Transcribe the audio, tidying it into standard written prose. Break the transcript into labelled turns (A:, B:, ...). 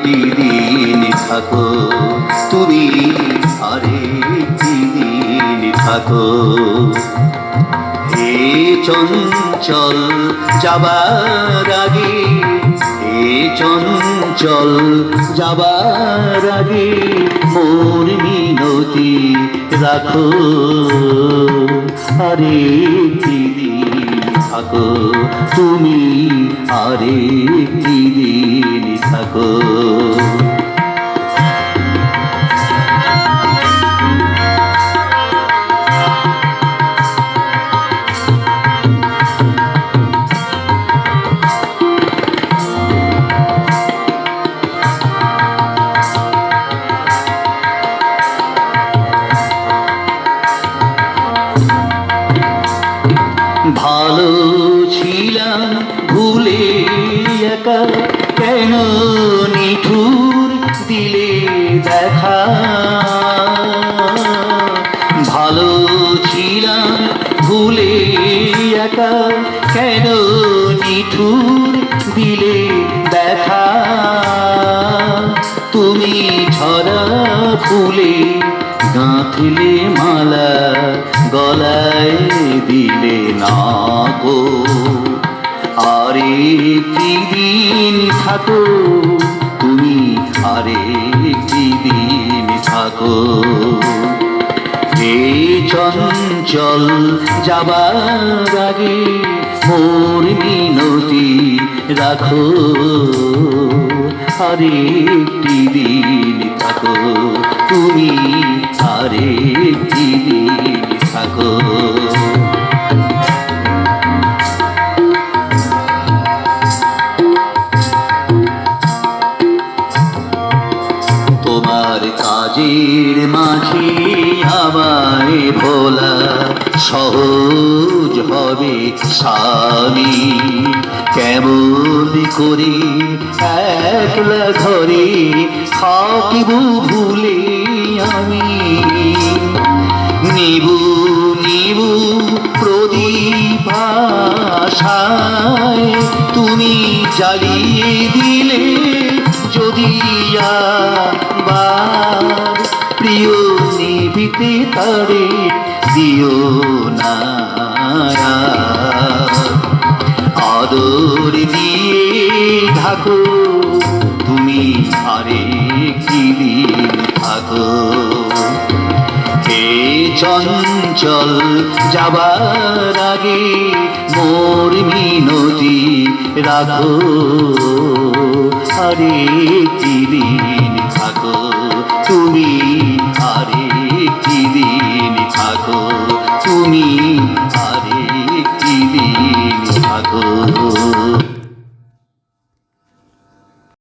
A: আরেকটি দিন থাকো, তুমি আরেকটি দিন থাকো। হে চঞ্চল যাবার আগে, হে চঞ্চল যাবার আগে মোর মিনতি রাখো, আরেকটি দিন থাকো, তুমি আরেকটি দিন থাকো। ভালো ছিলাম ভুলে একা, কেন নিঠুর দিলে দেখা। ভালো ছিলাম ভুলে একা, কেন নিঠুর দিলে দেখা। তুমি ঝরা ফুলে গাঁথলে মালা, গলায় দিলে না গো, আরেকটি দিন থাকো, তুমি আরেকটি দিন থাকো। হে চঞ্চল যাবার আগে মোর মিনতি রাখো, আরেকটি দিন থাকো, তুমি আরেকটি দিন থাকো। তোমার কাজের মাঝে আমায় ভোলা সহজ হবে স্বামী, কেমন করে একলা ঘরে থাকিব ভুলে আমি। নিবু নিবু প্রদীপ আশায় তুমি জ্বালিয়ে দিলে যদি আবার, প্রিয় নিভিতে তারে দিও না। আদর দিয়ে ঢাকো, তুমি আরেকটি দিন থাকো। হে চঞ্চল যাবার আগে মোর মিনতি রাখো, আরেকটি দিন থাকো, তুমি